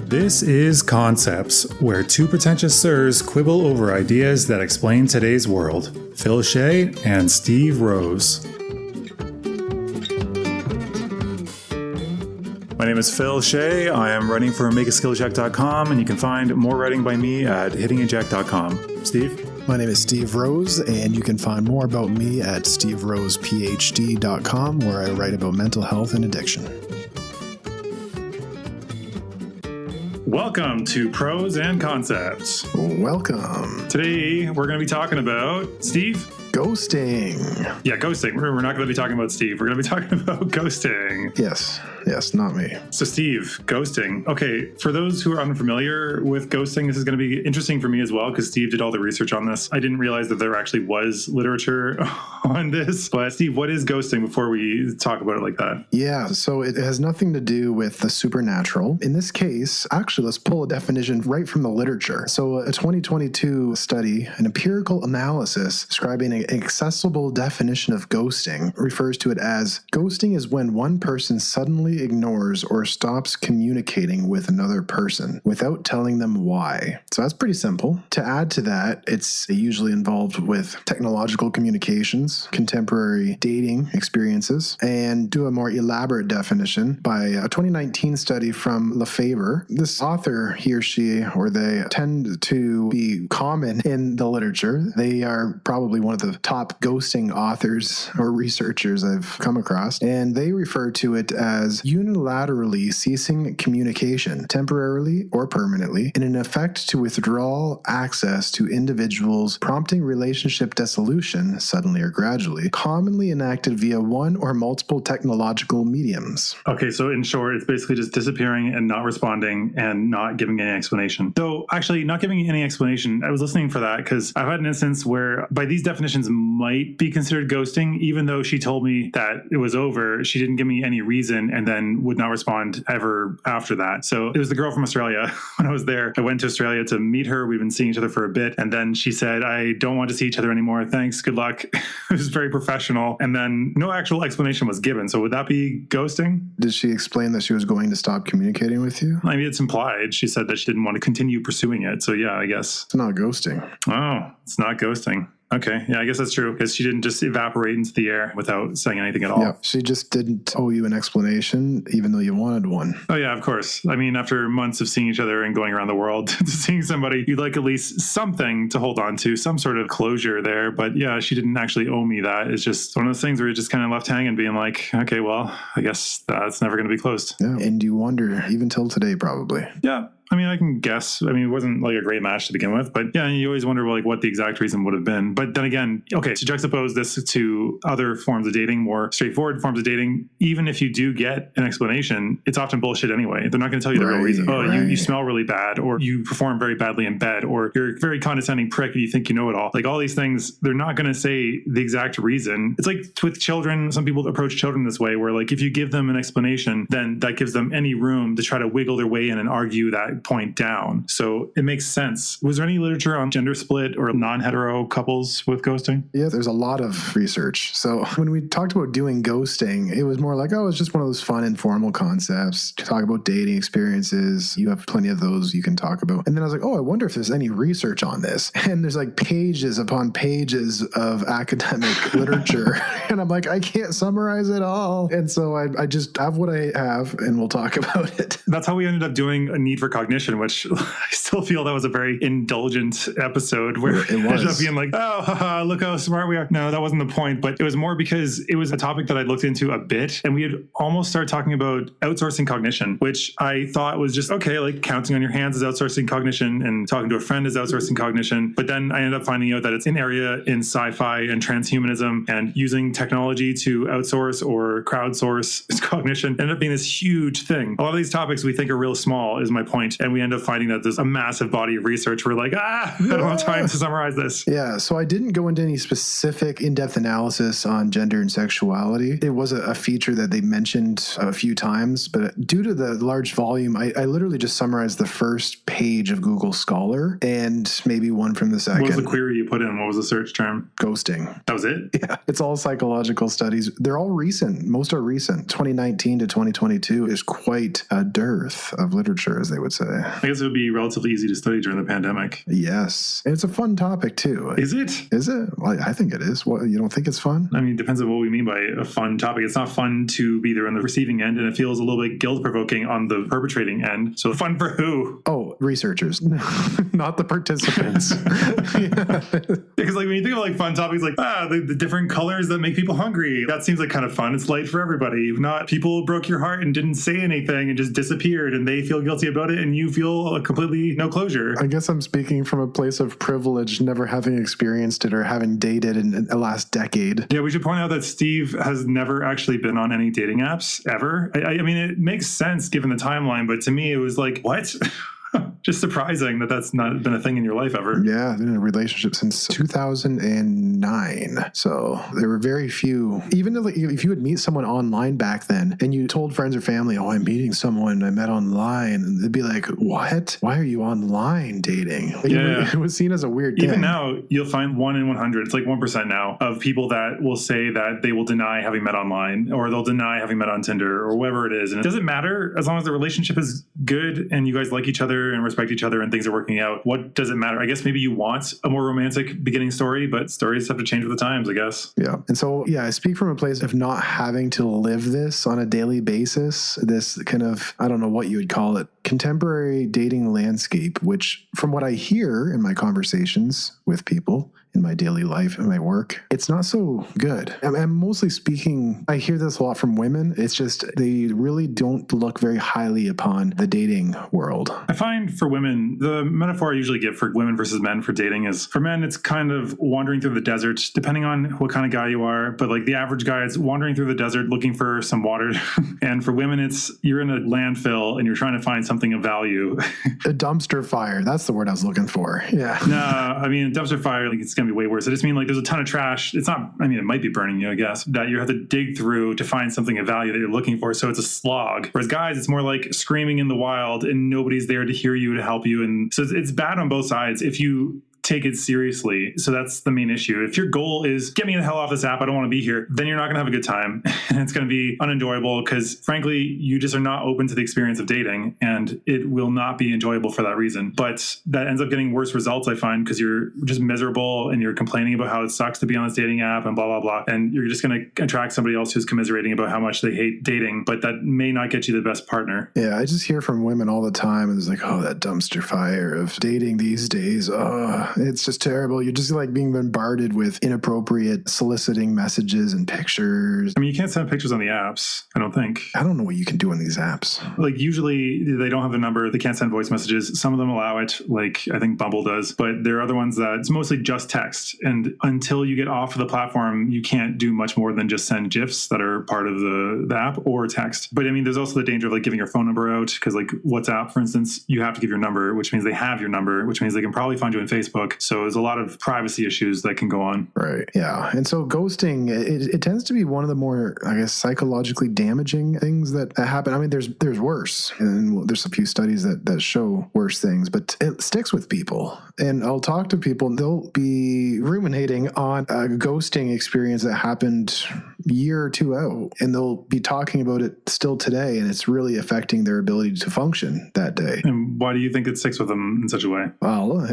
This is Concepts, where two pretentious sirs quibble over ideas that explain today's world. Phil Shea and Steve Rose. My name is Phil Shea. I am writing for makeaskillcheck.com, and you can find more writing by me at hittingeject.com. Steve? My name is Steve Rose, and you can find more about me at steverosephd.com, where I write about mental health and addiction. Welcome to Pros and Concepts. Welcome. Today, we're going to be talking about, Steve? Ghosting. Yeah, ghosting. We're not going to be talking about Steve. We're going to be talking about ghosting. Yes, not me. So Steve, ghosting. Okay, for those who are unfamiliar with ghosting, this is going to be interesting for me as well because Steve did all the research on this. I didn't realize that there actually was literature on this. But Steve, what is ghosting before we talk about it like that? Yeah, so it has nothing to do with the supernatural. In this case, actually, let's pull a definition right from the literature. So a 2022 study, an empirical analysis describing an accessible definition of ghosting refers to it as ghosting is when one person suddenly ignores or stops communicating with another person without telling them why. So that's pretty simple. To add to that, it's usually involved with technological communications, contemporary dating experiences, and do a more elaborate definition by a 2019 study from Lefebvre. This author, he or she, or they tend to be common in the literature. They are probably one of the top ghosting authors or researchers I've come across, and they refer to it as unilaterally ceasing communication, temporarily or permanently, in an effect to withdraw access to individuals, prompting relationship dissolution, suddenly or gradually, commonly enacted via one or multiple technological mediums. Okay, so in short, it's basically just disappearing and not responding and not giving any explanation. So actually, not giving any explanation, I was listening for that because I've had an instance where by these definitions might be considered ghosting, even though she told me that it was over, she didn't give me any reason and then would not respond ever after that. So it was the girl from Australia. When I was there, I went to Australia to meet her. We've been seeing each other for a bit. And then she said, I don't want to see each other anymore. Thanks. Good luck. It was very professional. And then no actual explanation was given. So would that be ghosting? Did she explain that she was going to stop communicating with you? I mean, it's implied. She said that she didn't want to continue pursuing it. So yeah, I guess. It's not ghosting. Oh, it's not ghosting. Okay. Yeah, I guess that's true because she didn't just evaporate into the air without saying anything at all. Yeah, she just didn't owe you an explanation, even though you wanted one. Oh, yeah, of course. I mean, after months of seeing each other and going around the world to seeing somebody, you'd like at least something to hold on to, some sort of closure there. But yeah, she didn't actually owe me that. It's just one of those things where you're just kind of left hanging being like, okay, well, I guess that's never going to be closed. Yeah, and you wonder, even till today, probably. Yeah. I mean, I can guess. I mean, it wasn't like a great match to begin with, but yeah, you always wonder like what the exact reason would have been. But then again, okay, to juxtapose this to other forms of dating, more straightforward forms of dating, even if you do get an explanation, it's often bullshit anyway. They're not going to tell you the real reason. Oh, you smell really bad, or you perform very badly in bed, or you're a very condescending prick and you think you know it all. Like all these things, they're not going to say the exact reason. It's like with children, some people approach children this way, where like if you give them an explanation, then that gives them any room to try to wiggle their way in and argue that point down. So it makes sense. Was there any literature on gender split or non-hetero couples with ghosting? Yeah, there's a lot of research. So when we talked about doing ghosting, it was more like, oh, it's just one of those fun, informal concepts to talk about dating experiences. You have plenty of those you can talk about. And then I was like, oh, I wonder if there's any research on this. And there's like pages upon pages of academic literature. And I'm like, I can't summarize it all. And so I just have what I have and we'll talk about it. That's how we ended up doing A Need for Cognition, which I still feel that was a very indulgent episode where it ended up being like, oh, haha, look how smart we are. No, that wasn't the point, but it was more because it was a topic that I'd looked into a bit and we had almost started talking about outsourcing cognition, which I thought was just, okay, like counting on your hands is outsourcing cognition and talking to a friend is outsourcing cognition. But then I ended up finding out that it's an area in sci-fi and transhumanism and using technology to outsource or crowdsource cognition ended up being this huge thing. A lot of these topics we think are real small is my point. point, and we end up finding that there's a massive body of research. We're like, I don't have time to summarize this. Yeah, so I didn't go into any specific in-depth analysis on gender and sexuality. It was a feature that they mentioned a few times, but due to the large volume, I literally just summarized the first page of Google Scholar and maybe one from the second. What was the query you put in? What was the search term? Ghosting. That was it? Yeah, it's all psychological studies. They're all recent. Most are recent. 2019 to 2022 is quite a dearth of literature, as they would say. I guess it would be relatively easy to study during the pandemic. Yes. And it's a fun topic, too. Is it? Is it? Well, I think it is. What, you don't think it's fun? I mean, it depends on what we mean by a fun topic. It's not fun to be there on the receiving end, and it feels a little bit guilt-provoking on the perpetrating end. So fun for who? Oh, researchers, not the participants. Because like when you think of like fun topics, like the different colors that make people hungry, that seems like kind of fun. It's light for everybody. Not people broke your heart and didn't say anything and just disappeared, and they feel guilty about it, and you feel completely no closure. I guess I'm speaking from a place of privilege, never having experienced it or having dated in the last decade. Yeah, we should point out that Steve has never actually been on any dating apps ever. I mean, it makes sense given the timeline, but to me, it was like, what? Just surprising that that's not been a thing in your life ever. Yeah, I've been in a relationship since 2009. So there were very few. Even if you would meet someone online back then and you told friends or family, oh, I'm meeting someone I met online, and they'd be like, what? Why are you online dating? Yeah. It was seen as a weird thing. Even now, you'll find 1 in 100, it's like 1% now, of people that will say that they will deny having met online, or they'll deny having met on Tinder, or whatever it is. And it doesn't matter as long as the relationship is good and you guys like each other and respect each other and things are working out. What does it matter? I guess maybe you want a more romantic beginning story, but stories have to change with the times, I guess. Yeah. And so, yeah, I speak from a place of not having to live this on a daily basis, this kind of, I don't know what you would call it, contemporary dating landscape, which from what I hear in my conversations with people in my daily life and my work, it's not so good. I'm mostly speaking, I hear this a lot from women. It's just they really don't look very highly upon the dating world. I find for women, the metaphor I usually give for women versus men for dating is, for men, it's kind of wandering through the desert, depending on what kind of guy you are. But like the average guy is wandering through the desert looking for some water. And for women, it's you're in a landfill and you're trying to find something of value. A dumpster fire. That's the word I was looking for. Yeah. No, I mean, dumpster fire, like it's going to be way worse. I just mean like there's a ton of trash. It's not, I mean, it might be burning you, I guess, that you have to dig through to find something of value that you're looking for. So it's a slog. Whereas guys, it's more like screaming in the wild and nobody's there to hear you, to help you. And so it's bad on both sides if you take it seriously. So that's the main issue. If your goal is get me the hell off this app, I don't want to be here, then you're not going to have a good time. And it's going to be unenjoyable because frankly, you just are not open to the experience of dating and it will not be enjoyable for that reason. But that ends up getting worse results, I find, because you're just miserable and you're complaining about how it sucks to be on this dating app and blah, blah, blah. And you're just going to attract somebody else who's commiserating about how much they hate dating, but that may not get you the best partner. Yeah, I just hear from women all the time and it's like, oh, that dumpster fire of dating these days. Oh, it's just terrible. You're just like being bombarded with inappropriate soliciting messages and pictures. I mean, you can't send pictures on the apps, I don't think. I don't know what you can do on these apps. Like usually they don't have the number. They can't send voice messages. Some of them allow it, like I think Bumble does, but there are other ones that it's mostly just text. And until you get off of the platform, you can't do much more than just send GIFs that are part of the app or text. But I mean, there's also the danger of like giving your phone number out because like WhatsApp, for instance, you have to give your number, which means they have your number, which means they can probably find you on Facebook. So there's a lot of privacy issues that can go on. Right. Yeah. And so ghosting, it tends to be one of the more, I guess, psychologically damaging things that happen. I mean, there's worse, and there's a few studies that show worse things, but it sticks with people. And I'll talk to people and they'll be ruminating on a ghosting experience that happened a year or two out, and they'll be talking about it still today, and it's really affecting their ability to function that day. And why do you think it sticks with them in such a way? Well,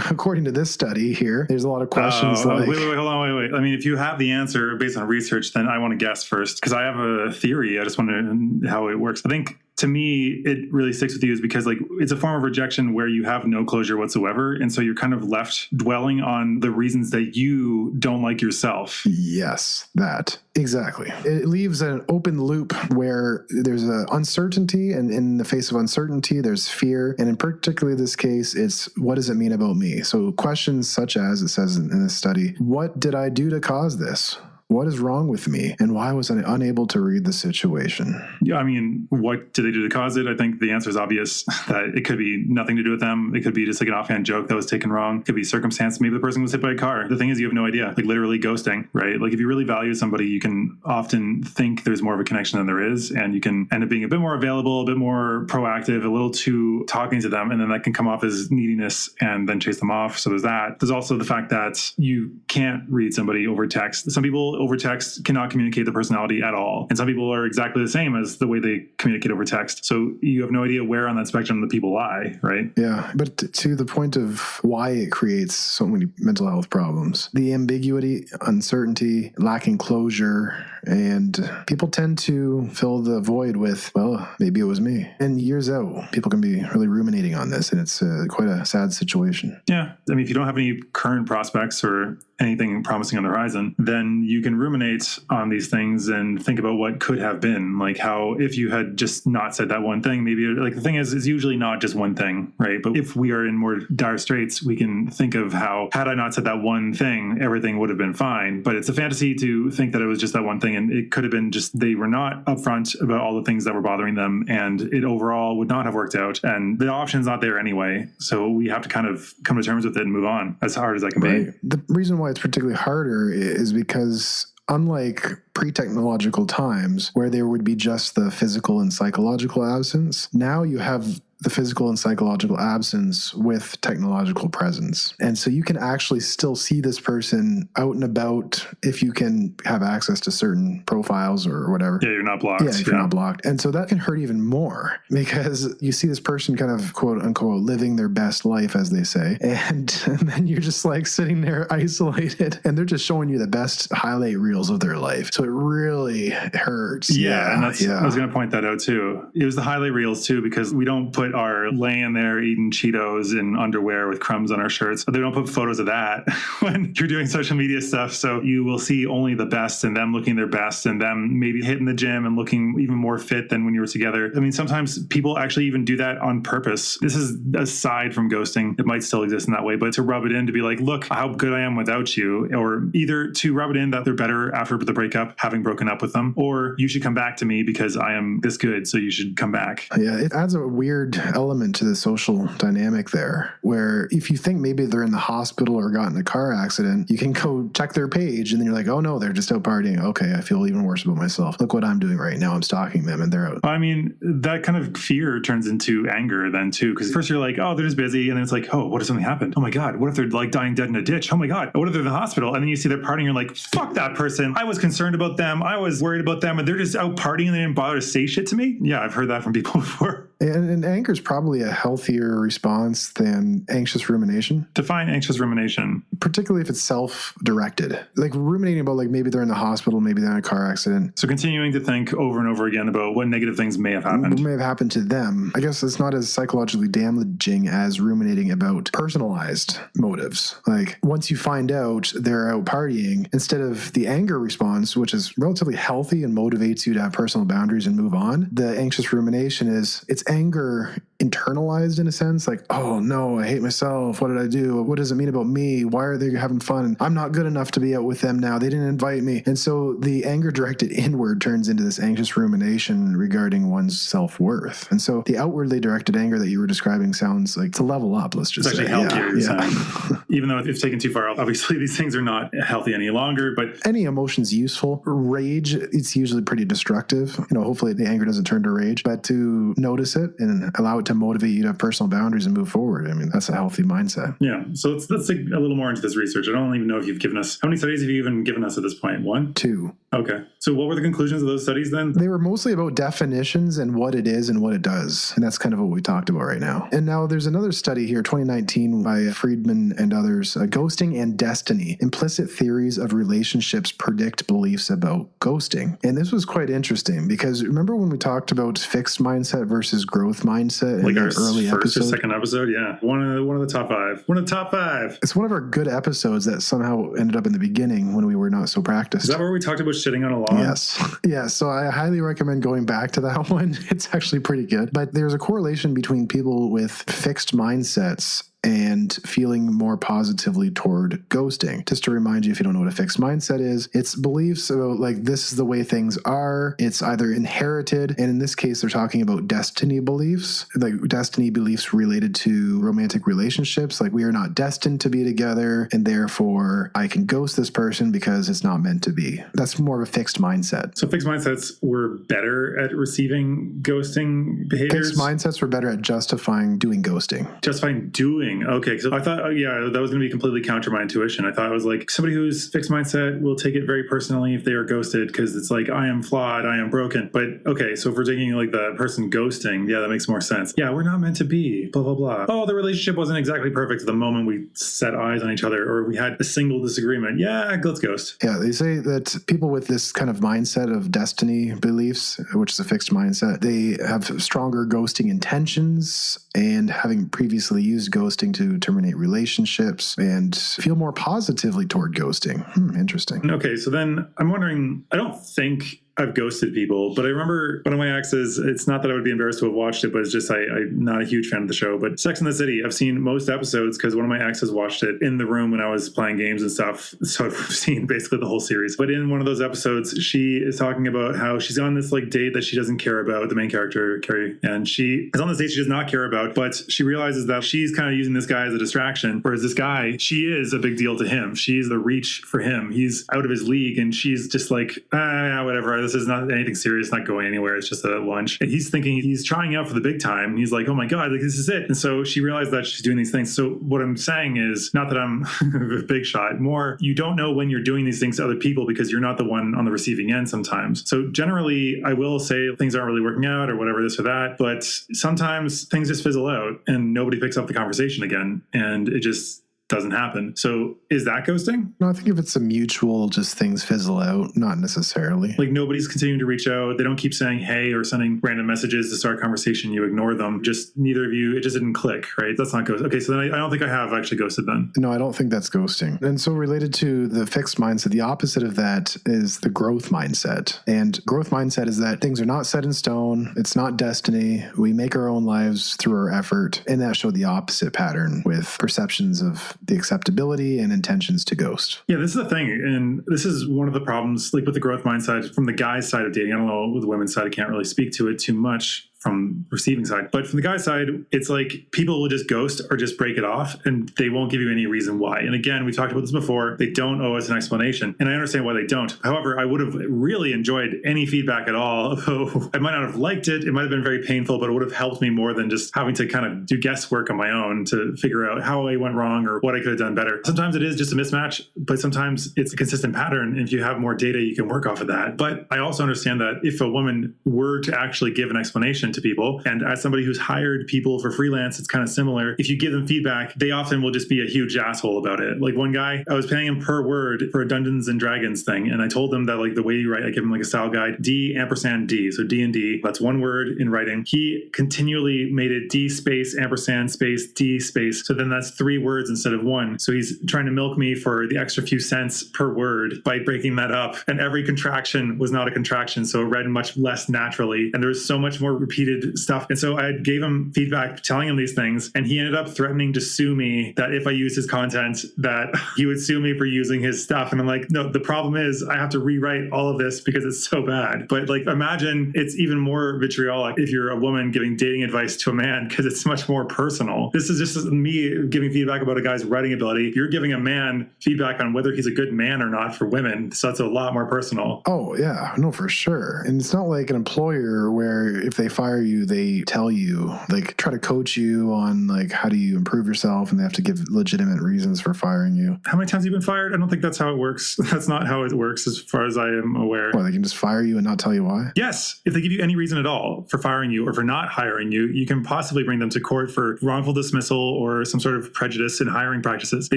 according to this study here, there's a lot of questions like... Wait, hold on, wait. I mean, if you have the answer based on research, then I want to guess first, because I have a theory. I just wonder how it works. I think to me, it really sticks with you is because like it's a form of rejection where you have no closure whatsoever. And so you're kind of left dwelling on the reasons that you don't like yourself. Yes, that. Exactly. It leaves an open loop where there's an uncertainty, and in the face of uncertainty, there's fear. And in particularly this case, it's what does it mean about me? So questions such as, it says in this study, what did I do to cause this? What is wrong with me? And why was I unable to read the situation? Yeah, I mean, what did they do to cause it? I think the answer is obvious that it could be nothing to do with them. It could be just like an offhand joke that was taken wrong. It could be circumstance. Maybe the person was hit by a car. The thing is, you have no idea. Like literally ghosting, right? Like if you really value somebody, you can often think there's more of a connection than there is. And you can end up being a bit more available, a bit more proactive, a little too talking to them. And then that can come off as neediness and then chase them off. So there's that. There's also the fact that you can't read somebody over text. Some people over text cannot communicate the personality at all. And some people are exactly the same as the way they communicate over text. So you have no idea where on that spectrum the people lie, right? Yeah. But to the point of why it creates so many mental health problems, the ambiguity, uncertainty, lacking closure, and people tend to fill the void with, well, maybe it was me. And years out, people can be really ruminating on this, and it's quite a sad situation. Yeah. I mean, if you don't have any current prospects or anything promising on the horizon, then you can ruminate on these things and think about what could have been. Like how if you had just not said that one thing, maybe like the thing is usually not just one thing, right? But if we are in more dire straits, we can think of how had I not said that one thing, everything would have been fine. But it's a fantasy to think that it was just that one thing. And it could have been just they were not upfront about all the things that were bothering them. And it overall would not have worked out. And the option's not there anyway. So we have to kind of come to terms with it and move on as hard as that can be. The reason why it's particularly harder is because unlike pre-technological times where there would be just the physical and psychological absence, now you have the physical and psychological absence with technological presence. And so you can actually still see this person out and about if you can have access to certain profiles or whatever. Yeah, you're not blocked. Yeah, if you're not blocked. And so that can hurt even more because you see this person kind of quote unquote living their best life, as they say. And then you're just like sitting there isolated and they're just showing you the best highlight reels of their life. So it really hurts. Yeah. And I was going to point that out too. It was the highlight reels too, because we don't put our laying there eating Cheetos in underwear with crumbs on our shirts. They don't put photos of that when you're doing social media stuff. So you will see only the best and them looking their best and them maybe hitting the gym and looking even more fit than when you were together. I mean, sometimes people actually even do that on purpose. This is aside from ghosting. It might still exist in that way, but to rub it in, to be like, look how good I am without you, or either to rub it in that they're better after the breakup, having broken up with them, or you should come back to me because I am this good. So you should come back. Yeah. It adds a weird element to the social dynamic there, where if you think maybe they're in the hospital or got in a car accident, you can go check their page and then you're like, oh no, they're just out partying. Okay, I feel even worse about myself. Look what I'm doing right now. I'm stalking them and they're out. I mean, that kind of fear turns into anger then too, because first you're like, oh, they're just busy. And then it's like, oh, what if something happened? Oh my God, what if they're like dying dead in a ditch? Oh my God, what if they're in the hospital? And then you see they're partying. You're like, fuck that person. I was concerned about them. I was worried about them and they're just out partying and they didn't bother to say shit to me. Yeah, I've heard that from people before. And anger is probably a healthier response than anxious rumination. Define anxious rumination. Particularly if it's self-directed. Like ruminating about like maybe they're in the hospital, maybe they're in a car accident. So continuing to think over and over again about what negative things may have happened. What may have happened to them. I guess it's not as psychologically damaging as ruminating about personalized motives. Like once you find out they're out partying, instead of the anger response, which is relatively healthy and motivates you to have personal boundaries and move on, the anxious rumination is it's anger internalized in a sense, like, oh no, I hate myself. What did I do? What does it mean about me? Why are they having fun? I'm not good enough to be out with them now. They didn't invite me. And so the anger directed inward turns into this anxious rumination regarding one's self-worth. And so the outwardly directed anger that you were describing sounds like to level up, let's just it's say. Actually healthier, yeah. Even though if taken too far, obviously these things are not healthy any longer, but any emotion's useful. Rage, it's usually pretty destructive. Hopefully the anger doesn't turn to rage, but to notice it and allow it to motivate you to have personal boundaries and move forward. I mean, that's a healthy mindset. Yeah. So let's dig a little more into this research. I don't even know if you've given us, how many studies have you even given us at this point? 1? 2. Okay. So what were the conclusions of those studies then? They were mostly about definitions and what it is and what it does. And that's kind of what we talked about right now. And now there's another study here, 2019 by Friedman and others, Ghosting and Destiny, Implicit Theories of Relationships Predict Beliefs About Ghosting. And this was quite interesting because remember when we talked about fixed mindset versus growth mindset like in our the early first episode? Or second episode? Yeah. One of the top 5. One of the top 5. It's one of our good episodes that somehow ended up in the beginning when we were not so practiced. Is that where we talked about shitting on a lawn? Yes. Yeah. So I highly recommend going back to that one. It's actually pretty good. But there's a correlation between people with fixed mindsets and feeling more positively toward ghosting. Just to remind you, if you don't know what a fixed mindset is, it's beliefs about like this is the way things are. It's either inherited, and in this case, they're talking about destiny beliefs, like destiny beliefs related to romantic relationships. Like we are not destined to be together, and therefore I can ghost this person because it's not meant to be. That's more of a fixed mindset. So fixed mindsets were better at receiving ghosting behaviors? Fixed mindsets were better at justifying doing ghosting. Justifying doing. Okay. So I thought, that was going to be completely counter my intuition. I thought it was like somebody who's fixed mindset will take it very personally if they are ghosted because it's like, I am flawed, I am broken. But okay, so if we're taking like the person ghosting, that makes more sense. Yeah, we're not meant to be, blah, blah, blah. Oh, the relationship wasn't exactly perfect the moment we set eyes on each other or we had a single disagreement. Yeah, let's ghost. Yeah, they say that people with this kind of mindset of destiny beliefs, which is a fixed mindset, they have stronger ghosting intentions and having previously used ghosting to terminate relationships and feel more positively toward ghosting. Interesting. Okay, so then I'm wondering, I don't think I've ghosted people, but I remember one of my exes, it's not that I would be embarrassed to have watched it, but it's just I'm not a huge fan of the show. But Sex and the City, I've seen most episodes because one of my exes watched it in the room when I was playing games and stuff. So I've seen basically the whole series. But in one of those episodes, she is talking about how she's on this like date that she doesn't care about, the main character, Carrie, and she is on this date she does not care about, but she realizes that she's kind of using this guy as a distraction, whereas this guy, she is a big deal to him. She's the reach for him. He's out of his league, and she's just like, whatever. This is not anything serious, not going anywhere. It's just a lunch. And he's thinking he's trying out for the big time. And he's like, oh my God, like this is it. And so she realized that she's doing these things. So what I'm saying is not that I'm a big shot, more you don't know when you're doing these things to other people because you're not the one on the receiving end sometimes. So generally I will say things aren't really working out or whatever, this or that, but sometimes things just fizzle out and nobody picks up the conversation again. And it just doesn't happen. So is that ghosting? No, I think if it's a mutual, just things fizzle out, not necessarily. Like nobody's continuing to reach out. They don't keep saying hey or sending random messages to start a conversation. You ignore them. Just neither of you, it just didn't click, right? That's not ghosting. Okay, so then I don't think I have actually ghosted then. No, I don't think that's ghosting. And so related to the fixed mindset, the opposite of that is the growth mindset. And growth mindset is that things are not set in stone. It's not destiny. We make our own lives through our effort. And that showed the opposite pattern with perceptions of the acceptability and intentions to ghost. Yeah, this is the thing. And this is one of the problems, like with the growth mindset from the guy's side of dating. I don't know, with the women's side, I can't really speak to it too much from receiving side. But from the guy's side, it's like people will just ghost or just break it off and they won't give you any reason why. And again, we talked about this before. They don't owe us an explanation. And I understand why they don't. However, I would have really enjoyed any feedback at all. Although I might not have liked it. It might have been very painful, but it would have helped me more than just having to kind of do guesswork on my own to figure out how I went wrong or what I could have done better. Sometimes it is just a mismatch, but sometimes it's a consistent pattern. And if you have more data, you can work off of that. But I also understand that if a woman were to actually give an explanation to people, and as somebody who's hired people for freelance, it's kind of similar. If you give them feedback, they often will just be a huge asshole about it. Like one guy, I was paying him per word for a Dungeons and Dragons thing. And I told him that like the way you write, I give him like a style guide, D ampersand D. So D and D, that's one word in writing. He continually made it D space, ampersand space, D space. So then that's 3 words instead of 1. So he's trying to milk me for the extra few cents per word by breaking that up. And every contraction was not a contraction. So it read much less naturally. And there was so much more repeated stuff. And so I gave him feedback telling him these things, and he ended up threatening to sue me that if I used his content, that he would sue me for using his stuff. And I'm like, no, the problem is I have to rewrite all of this because it's so bad. But like, imagine it's even more vitriolic if you're a woman giving dating advice to a man because it's much more personal. This is just me giving feedback about a guy's writing ability. You're giving a man feedback on whether he's a good man or not for women. So that's a lot more personal. Oh, yeah. No, for sure. And it's not like an employer where if they fire you, they tell you, like, try to coach you on, like, how do you improve yourself, and they have to give legitimate reasons for firing you. How many times have you been fired? I don't think that's how it works. That's not how it works as far as I am aware. Well, they can just fire you and not tell you why? Yes. If they give you any reason at all for firing you or for not hiring you, you can possibly bring them to court for wrongful dismissal or some sort of prejudice in hiring practices. They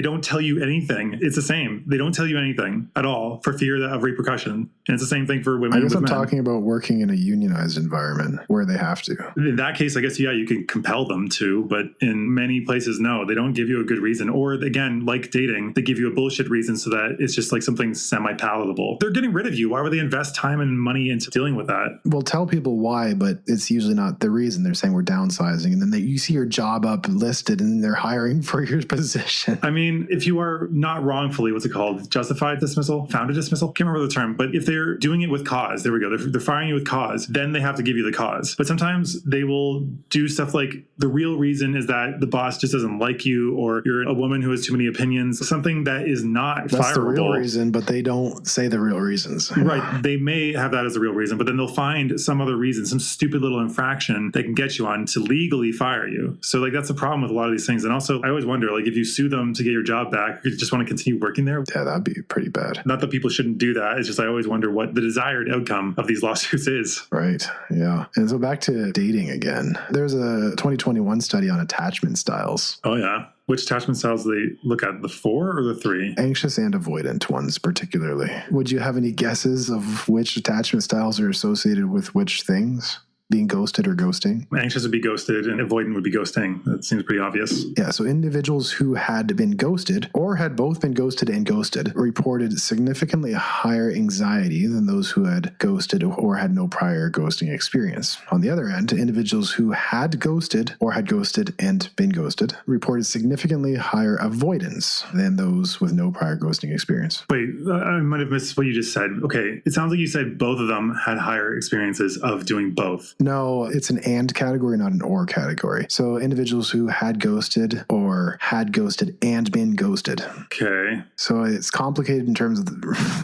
don't tell you anything. It's the same. They don't tell you anything at all for fear of repercussion. And it's the same thing for women. I guess I'm talking about working in a unionized environment where they have to. In that case, I guess, yeah, you can compel them to, but in many places, no, they don't give you a good reason. Or again, like dating, they give you a bullshit reason so that it's just like something semi-palatable. They're getting rid of you. Why would they invest time and money into dealing with that? We'll tell people why, but it's usually not the reason. They're saying we're downsizing, and then you see your job up listed and they're hiring for your position. I mean, if you are not wrongfully, what's it called? Justified dismissal? Founded dismissal? Can't remember the term, but if they're doing it with cause, there we go. They're firing you with cause, then they have to give you the cause. But sometimes they will do stuff like the real reason is that the boss just doesn't like you, or you're a woman who has too many opinions, something that is not That's fireable. the real reason, but they don't say the real reasons. Right. They may have that as a real reason, but then they'll find some other reason, some stupid little infraction they can get you on to legally fire you. So like that's the problem with a lot of these things. And also I always wonder, like if you sue them to get your job back, you just want to continue working there. Yeah, that'd be pretty bad. Not that people shouldn't do that. It's just I always wonder what the desired outcome of these lawsuits is. Right. Yeah. And so back to dating again. There's a 2021 study on attachment styles. Oh yeah. Which attachment styles do they look at? The 4 or the 3? Anxious and avoidant ones particularly. Would you have any guesses of which attachment styles are associated with which things? Being ghosted or ghosting? Anxious would be ghosted and avoidant would be ghosting. That seems pretty obvious. Yeah, so individuals who had been ghosted or had both been ghosted and ghosted reported significantly higher anxiety than those who had ghosted or had no prior ghosting experience. On the other end, individuals who had ghosted or had ghosted and been ghosted reported significantly higher avoidance than those with no prior ghosting experience. Wait, I might have missed what you just said. Okay, it sounds like you said both of them had higher experiences of doing both. No, it's an and category, not an or category. So individuals who had ghosted or had ghosted and been ghosted. Okay. So it's complicated in terms of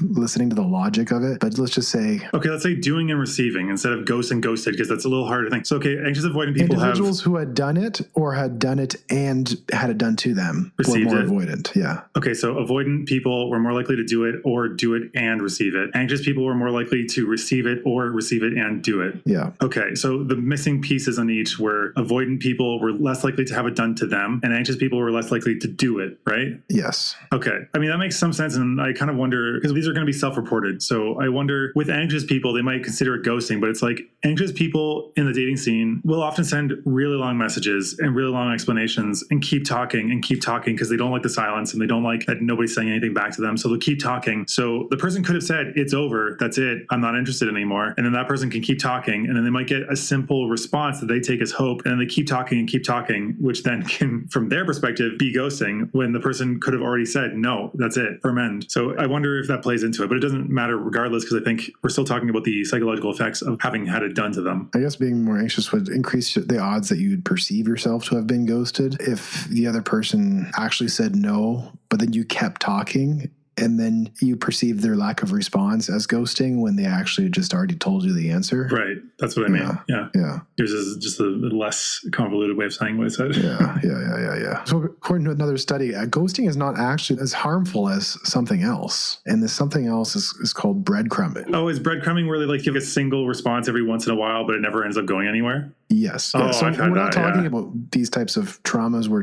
listening to the logic of it, but let's just say... Okay, let's say doing and receiving instead of ghost and ghosted, because that's a little harder thing. So, okay, anxious avoidant people individuals who had done it or had done it and had it done to them were more avoidant. Yeah. Okay, so avoidant people were more likely to do it or do it and receive it. Anxious people were more likely to receive it or receive it and do it. Yeah. Okay, so the missing pieces on each were avoidant people were less likely to have it done to them, and anxious people were less likely to do it, right? Yes. Okay. I mean, that makes some sense, and I kind of wonder, because these are going to be self-reported, so I wonder, with anxious people, they might consider it ghosting, but it's like anxious people in the dating scene will often send really long messages and really long explanations and keep talking because they don't like the silence and they don't like that nobody's saying anything back to them, so they'll keep talking. So the person could have said, it's over, that's it, I'm not interested anymore, and then that person can keep talking, and then they might get a simple response that they take as hope, and then they keep talking, which then can, from their perspective, be ghosting when the person could have already said, no, that's it, firm end. So I wonder if that plays into it, but it doesn't matter regardless, because I think we're still talking about the psychological effects of having had it done to them. I guess being more anxious would increase the odds that you'd perceive yourself to have been ghosted if the other person actually said no, but then you kept talking. And then you perceive their lack of response as ghosting when they actually just already told you the answer. Right. That's what I mean. Yeah. Yours is just a less convoluted way of saying what I said. Yeah. So according to another study, ghosting is not actually as harmful as something else. And this something else is called breadcrumbing. Oh, is breadcrumbing where they like give a single response every once in a while, but it never ends up going anywhere? Yes. Oh, So I've had we're not talking yeah. about these types of traumas. We're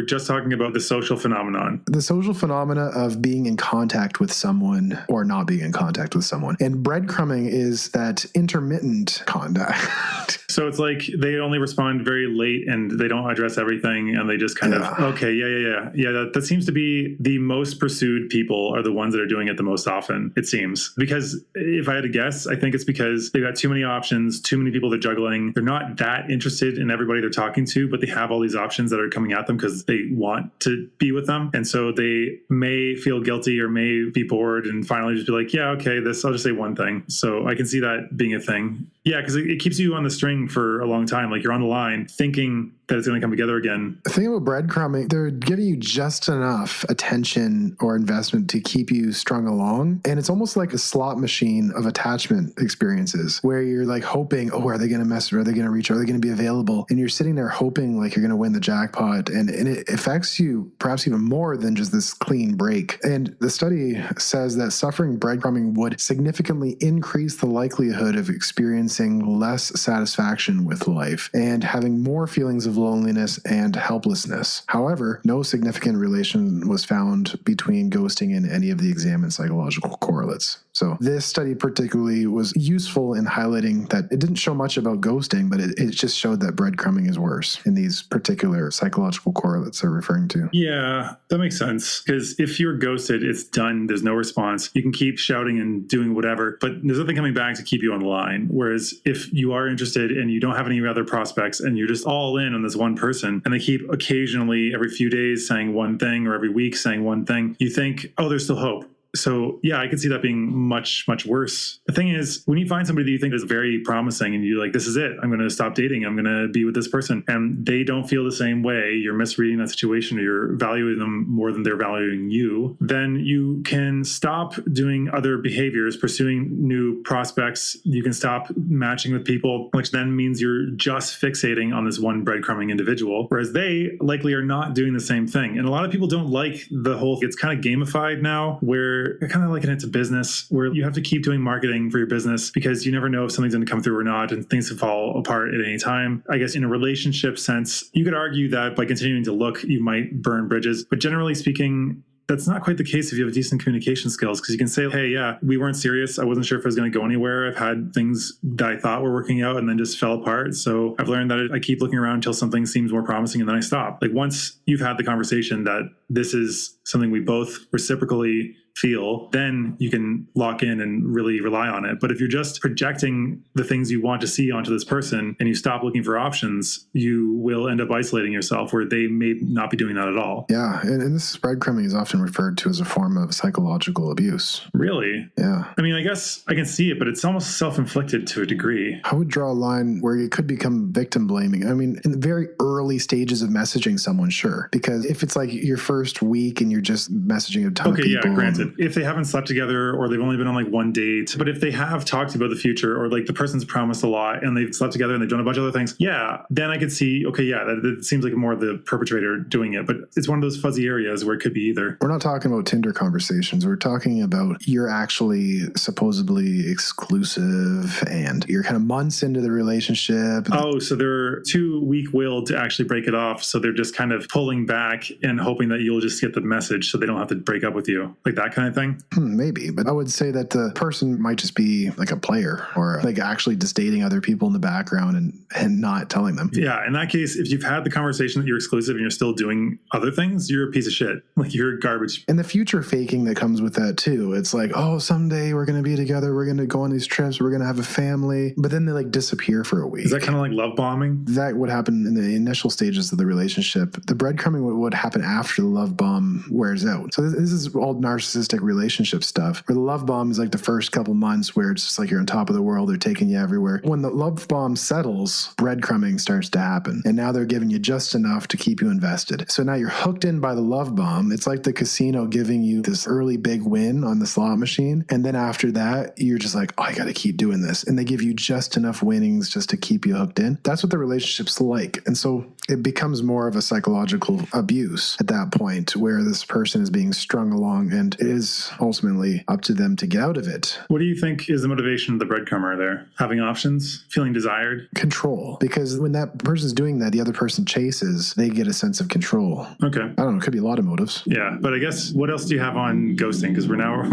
just talking about the social phenomenon. The social phenomena of being in contact with someone or not being in contact with someone. And breadcrumbing is that intermittent contact. So it's like they only respond very late and they don't address everything and they just kind of, okay, yeah. That seems to be the most pursued people are the ones that are doing it the most often, it seems. Because if I had to guess, I think it's because they've got too many options, too many people they're juggling. They're not that interested in everybody they're talking to, but they have all these options that are coming at them because they want to be with them. And so they may feel guilty or may be bored and finally just be like, yeah, okay, I'll just say one thing. So I can see that being a thing. Yeah, because it keeps you on the string for a long time. Like you're on the line thinking that it's going to come together again. The thing about breadcrumbing, they're giving you just enough attention or investment to keep you strung along. And it's almost like a slot machine of attachment experiences where you're like hoping, are they going to mess? Are they going to reach? Are they going to be available? And you're sitting there hoping like you're going to win the jackpot. And it affects you perhaps even more than just this clean break. And the study says that suffering breadcrumbing would significantly increase the likelihood of experiencing less satisfaction with life and having more feelings of loneliness and helplessness. However, no significant relation was found between ghosting and any of the examined psychological correlates. So this study particularly was useful in highlighting that it didn't show much about ghosting, but it just showed that breadcrumbing is worse in these particular psychological correlates they're referring to. Yeah, that makes sense. Because if you're ghosted, it's done. There's no response. You can keep shouting and doing whatever, but there's nothing coming back to keep you on the line. Whereas if you are interested and you don't have any other prospects and you're just all in on this one person and they keep occasionally every few days saying one thing or every week saying one thing, you think, oh, there's still hope. So yeah, I could see that being much, much worse. The thing is, when you find somebody that you think is very promising and you're like, this is it, I'm going to stop dating, I'm going to be with this person, and they don't feel the same way, you're misreading that situation or you're valuing them more than they're valuing you, then you can stop doing other behaviors, pursuing new prospects. You can stop matching with people, which then means you're just fixating on this one breadcrumbing individual, whereas they likely are not doing the same thing. And a lot of people don't like the whole, it's kind of gamified now, where I kind of liken it to business, where you have to keep doing marketing for your business because you never know if something's going to come through or not, and things can fall apart at any time. I guess in a relationship sense, you could argue that by continuing to look, you might burn bridges. But generally speaking, that's not quite the case if you have decent communication skills, because you can say, hey, yeah, we weren't serious. I wasn't sure if I was going to go anywhere. I've had things that I thought were working out and then just fell apart. So I've learned that I keep looking around until something seems more promising and then I stop. Like once you've had the conversation that this is something we both reciprocally feel, then you can lock in and really rely on it. But if you're just projecting the things you want to see onto this person and you stop looking for options, you will end up isolating yourself where they may not be doing that at all. Yeah, and this breadcrumbing is often referred to as a form of psychological abuse. Really? Yeah. I mean, I guess I can see it, but it's almost self-inflicted to a degree. I would draw a line where you could become victim blaming. I mean, in the very early stages of messaging someone, sure. Because if it's like your first week and you're just messaging a ton of people. Okay, yeah, granted. If they haven't slept together or they've only been on like one date, but if they have talked about the future or like the person's promised a lot and they've slept together and they've done a bunch of other things, yeah, then I could see, okay, yeah, that seems like more the perpetrator doing it. But it's one of those fuzzy areas where it could be either. We're not talking about Tinder conversations. We're talking about you're actually supposedly exclusive and you're kind of months into the relationship. Oh, so they're too weak-willed to actually break it off. So they're just kind of pulling back and hoping that you'll just get the message so they don't have to break up with you. Like that kind of thing? Maybe, but I would say that the person might just be like a player or like actually just dating other people in the background and not telling them. Yeah, in that case, if you've had the conversation that you're exclusive and you're still doing other things, you're a piece of shit. Like you're garbage. And the future faking that comes with that too. It's like, oh, someday we're going to be together. We're going to go on these trips. We're going to have a family. But then they like disappear for a week. Is that kind of like love bombing? That would happen in the initial stages of the relationship. The breadcrumbing would happen after the love bomb wears out. So this is all narcissistic relationship stuff, where the love bomb is like the first couple months where it's just like you're on top of the world, they're taking you everywhere. When the love bomb settles, breadcrumbing starts to happen. And now they're giving you just enough to keep you invested. So now you're hooked in by the love bomb. It's like the casino giving you this early big win on the slot machine. And then after that, you're just like, oh, I got to keep doing this. And they give you just enough winnings just to keep you hooked in. That's what the relationship's like. And so it becomes more of a psychological abuse at that point where this person is being strung along and it is ultimately up to them to get out of it. What do you think is the motivation of the breadcrumber there? Having options? Feeling desired? Control. Because when that person's doing that, the other person chases, they get a sense of control. Okay. I don't know. It could be a lot of motives. Yeah. But I guess what else do you have on ghosting? Because we're now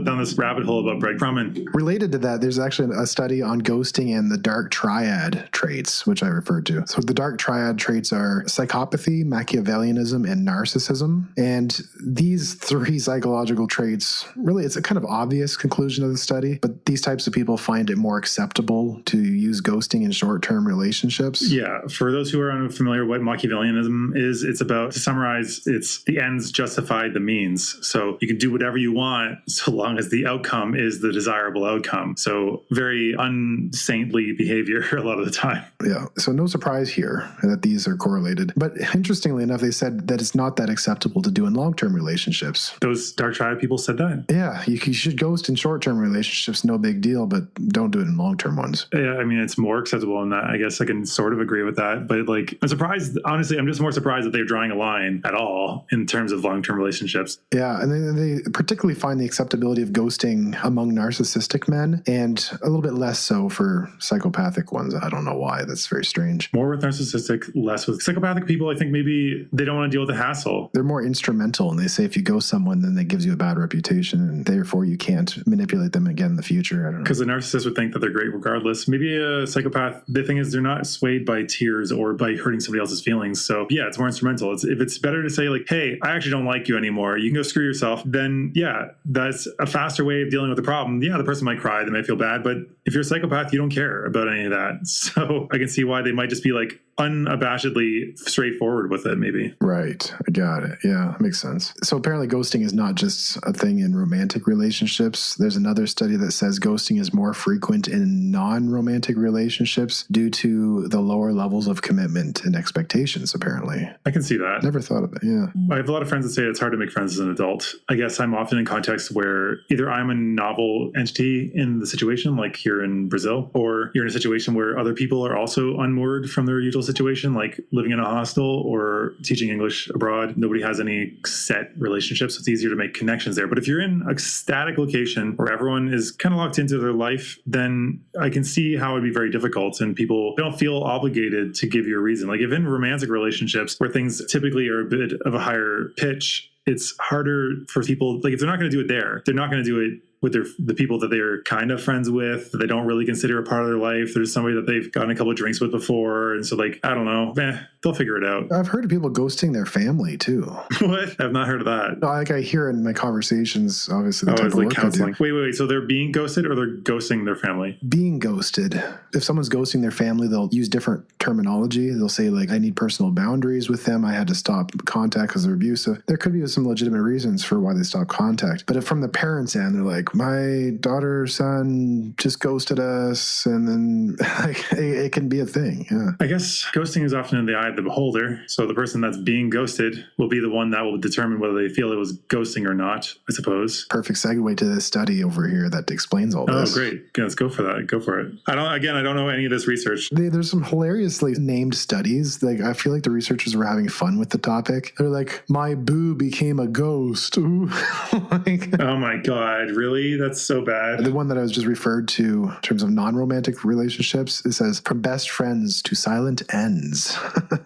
down this rabbit hole about breadcrumbing. Related to that, there's actually a study on ghosting and the dark triad traits, which I referred to. So the dark triad traits are psychopathy, Machiavellianism, and narcissism. And these three psychological traits, really, it's a kind of obvious conclusion of the study, but these types of people find it more acceptable to use ghosting in short-term relationships. Yeah. For those who are unfamiliar, what Machiavellianism is, it's about, to summarize, it's the ends justify the means. So you can do whatever you want so long as the outcome is the desirable outcome. So very unsaintly behavior a lot of the time. Yeah. So no surprise here that these are correlated. But interestingly enough, they said that it's not that acceptable to do in long-term relationships. Those dark triad people said that? Yeah. You should ghost in short-term relationships, no big deal, but don't do it in long-term ones. Yeah, I mean, it's more acceptable in that. I guess I can sort of agree with that. But like, I'm surprised, honestly, I'm just more surprised that they're drawing a line at all in terms of long-term relationships. Yeah. And they particularly find the acceptability of ghosting among narcissistic men and a little bit less so for psychopathic ones. I don't know why. That's very strange. More with narcissistic less with psychopathic people. I think maybe they don't want to deal with the hassle. They're more instrumental, and they say if you ghost someone, then that gives you a bad reputation, and therefore you can't manipulate them again in the future. I don't know. Because the narcissist would think that they're great regardless. Maybe a psychopath, the thing is they're not swayed by tears or by hurting somebody else's feelings. So yeah, it's more instrumental. If it's better to say like, hey, I actually don't like you anymore, you can go screw yourself, then yeah, that's a faster way of dealing with the problem. Yeah, the person might cry, they might feel bad, but if you're a psychopath, you don't care about any of that. So I can see why they might just be like unabashedly straightforward with it, maybe. Right. I got it. Yeah, makes sense. So apparently ghosting is not just a thing in romantic relationships. There's another study that says ghosting is more frequent in non-romantic relationships due to the lower levels of commitment and expectations, apparently. I can see that. Never thought of it. Yeah. I have a lot of friends that say it's hard to make friends as an adult. I guess I'm often in contexts where either I'm a novel entity in the situation, like here in Brazil, or you're in a situation where other people are also unmoored from their usual situation, like living in a hostel or teaching English abroad. Nobody has any set relationships, so it's easier to make connections there. But if you're in a static location where everyone is kind of locked into their life, then I can see how it'd be very difficult, and people don't feel obligated to give you a reason. Like if in romantic relationships where things typically are a bit of a higher pitch, it's harder for people, like if they're not going to do it there, they're not going to do it with the people that they're kind of friends with, that they don't really consider a part of their life. There's somebody that they've gotten a couple of drinks with before. And so like, I don't know, they'll figure it out. I've heard of people ghosting their family too. What? I've not heard of that. Like I hear in my conversations, obviously the type it's of like work counseling. I do. Wait. So they're being ghosted or they're ghosting their family? Being ghosted. If someone's ghosting their family, they'll use different terminology. They'll say like, I need personal boundaries with them. I had to stop contact because they're abusive. There could be some legitimate reasons for why they stop contact. But if from the parents' end, they're like, my daughter, son just ghosted us, and then like, it can be a thing. Yeah. I guess ghosting is often in the eye of the beholder. So the person that's being ghosted will be the one that will determine whether they feel it was ghosting or not, I suppose. Perfect segue to this study over here that explains all this. Oh, great. Yeah, let's go for that. Go for it. I don't know any of this research. There's some hilariously named studies. Like I feel like the researchers were having fun with the topic. They're like, my boo became a ghost. Ooh. Like, oh my God, really? That's so bad. The one that I was just referred to in terms of non-romantic relationships, it says from best friends to silent ends.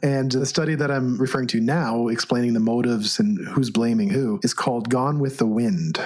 And the study that I'm referring to now, explaining the motives and who's blaming who, is called Gone with the Wind,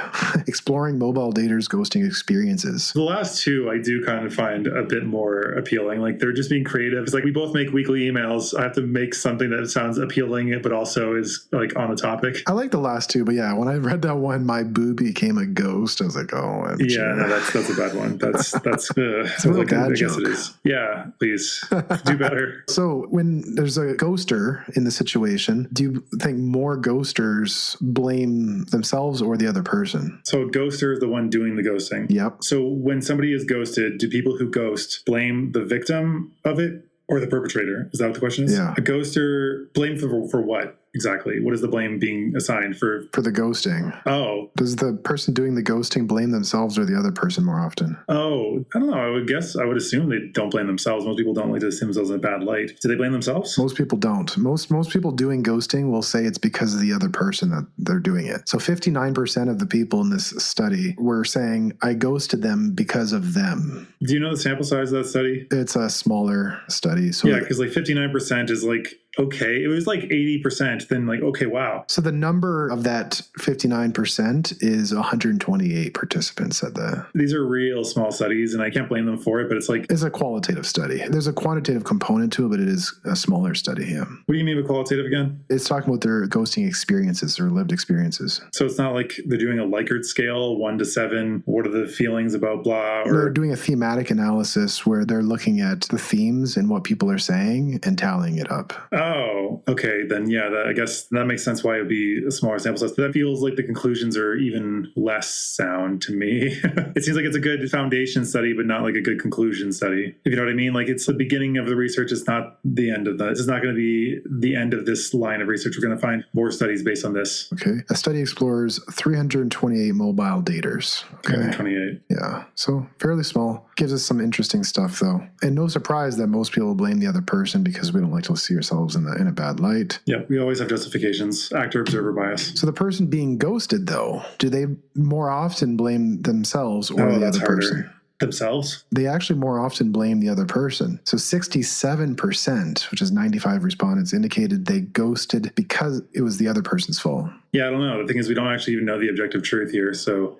exploring mobile daters' ghosting experiences. The last two I do kind of find a bit more appealing. Like they're just being creative. It's like we both make weekly emails. I have to make something that sounds appealing, but also is like on the topic. I like the last two, but yeah, when I read that one, my boo became a ghost, I was like, oh, yeah, no, that's a bad one. That's it's a real like bad I guess joke. it is. Yeah, please do better. So when there's a ghoster in the situation, do you think more ghosters blame themselves or the other person? So a ghoster is the one doing the ghosting. Yep. So when somebody is ghosted, do people who ghost blame the victim of it or the perpetrator? Is that what the question is? Yeah. A ghoster blame for what? Exactly. What is the blame being assigned for? For the ghosting. Oh. Does the person doing the ghosting blame themselves or the other person more often? Oh, I don't know. I would assume they don't blame themselves. Most people don't like to see themselves in a bad light. Do they blame themselves? Most people don't. Most people doing ghosting will say it's because of the other person that they're doing it. So 59% of the people in this study were saying, I ghosted them because of them. Do you know the sample size of that study? It's a smaller study. So yeah, because like 59% is like, okay, it was like 80%, then like, okay, wow. So the number of that 59% is 128 participants said that. These are real small studies, and I can't blame them for it, but it's like... It's a qualitative study. There's a quantitative component to it, but it is a smaller study, yeah. What do you mean by qualitative again? It's talking about their ghosting experiences or lived experiences. So it's not like they're doing a Likert scale, 1 to 7, what are the feelings about blah? Or... They're doing a thematic analysis where they're looking at the themes and what people are saying and tallying it up. Oh, okay. Then yeah, I guess that makes sense why it would be a smaller sample size. That feels like the conclusions are even less sound to me. It seems like it's a good foundation study, but not like a good conclusion study. If you know what I mean? Like it's the beginning of the research. It's not the end of that. This is not going to be the end of this line of research. We're going to find more studies based on this. Okay. A study explores 328 mobile daters. Okay. 328. Yeah. So fairly small. Gives us some interesting stuff though. And no surprise that most people blame the other person because we don't like to see ourselves in a bad light. Yeah, we always have justifications, actor-observer bias. So the person being ghosted, though, do they more often blame themselves or the other person? themselves? They actually more often blame the other person. So 67%, which is 95 respondents, indicated they ghosted because it was the other person's fault. Yeah, I don't know. The thing is, we don't actually even know the objective truth here.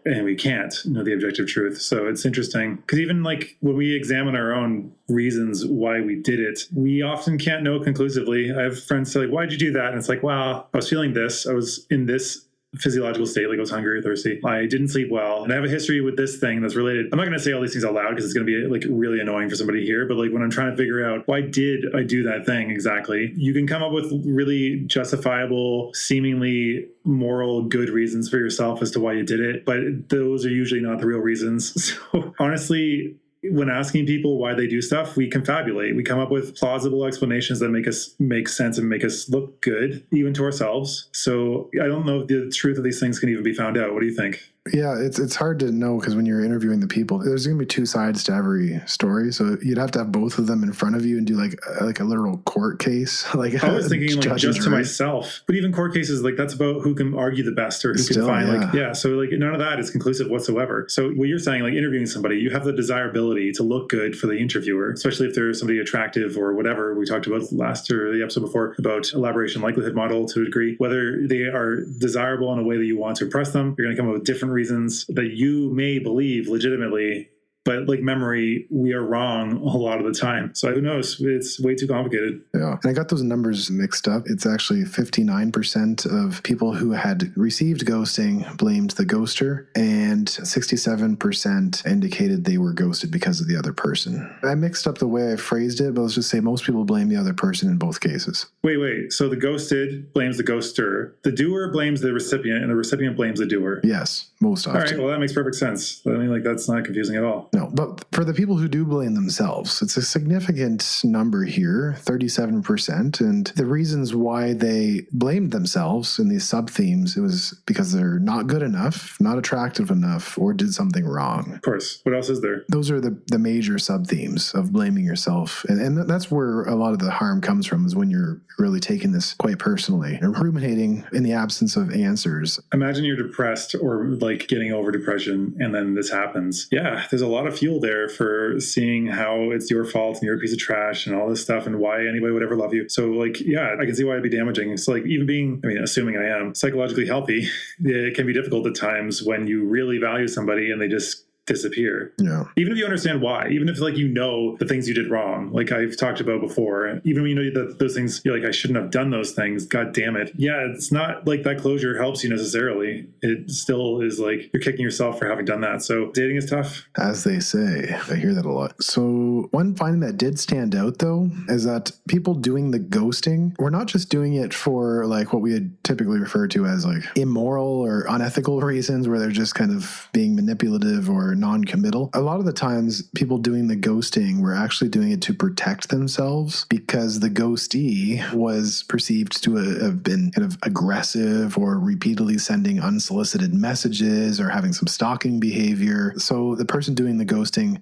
And we can't know the objective truth. So it's interesting because even like when we examine our own reasons why we did it, we often can't know conclusively. I have friends say like, why'd you do that? And it's like, wow, I was feeling this. I was in this physiological state, like I was hungry or thirsty. I didn't sleep well, and I have a history with this thing that's related. I'm not going to say all these things out loud because it's going to be like really annoying for somebody here. But like when I'm trying to figure out why did I do that thing exactly, you can come up with really justifiable, seemingly moral, good reasons for yourself as to why you did it. But those are usually not the real reasons. So honestly, when asking people why they do stuff, we confabulate. We come up with plausible explanations that make us make sense and make us look good, even to ourselves. So I don't know if the truth of these things can even be found out. What do you think? Yeah, it's hard to know because when you're interviewing the people, there's going to be two sides to every story. So you'd have to have both of them in front of you and do like a literal court case. Like I was thinking like just to myself, but even court cases, like that's about who can argue the best or who can find so like none of that is conclusive whatsoever. So what you're saying, like interviewing somebody, you have the desirability to look good for the interviewer, especially if they're somebody attractive or whatever we talked about last or the episode before about elaboration likelihood model to a degree. Whether they are desirable in a way that you want to impress them, you're going to come up with different reasons that you may believe legitimately, but like memory, we are wrong a lot of the time. So who knows? It's way too complicated. Yeah. And I got those numbers mixed up. It's actually 59% of people who had received ghosting blamed the ghoster, and 67% indicated they were ghosted because of the other person. I mixed up the way I phrased it, but let's just say most people blame the other person in both cases. Wait. So the ghosted blames the ghoster. The doer blames the recipient, and the recipient blames the doer. Yes, most often. All right. Well, that makes perfect sense. I mean, like that's not confusing at all. No, but for the people who do blame themselves, it's a significant number here, 37%. And the reasons why they blamed themselves in these sub-themes, it was because they're not good enough, not attractive enough, or did something wrong. Of course. What else is there? Those are the major sub-themes of blaming yourself. And that's where a lot of the harm comes from, is when you're really taking this quite personally and ruminating in the absence of answers. Imagine you're depressed or like getting over depression and then this happens. Yeah, there's a lot of fuel there for seeing how it's your fault and you're a piece of trash and all this stuff and why anybody would ever love you. So like, yeah, I can see why it'd be damaging. It's like even being, assuming I am psychologically healthy, it can be difficult at times when you really value somebody and they just disappear. Yeah. Even if you understand why, even if like the things you did wrong, like I've talked about before, even when you know that those things, you're like, I shouldn't have done those things, god damn it. Yeah, it's not like that closure helps you necessarily. It still is like you're kicking yourself for having done that. So dating is tough. As they say. I hear that a lot. So one finding that did stand out though is that people doing the ghosting were not just doing it for like what we had typically referred to as like immoral or unethical reasons where they're just kind of being manipulative or non-committal. A lot of the times people doing the ghosting were actually doing it to protect themselves because the ghostee was perceived to have been kind of aggressive or repeatedly sending unsolicited messages or having some stalking behavior. So the person doing the ghosting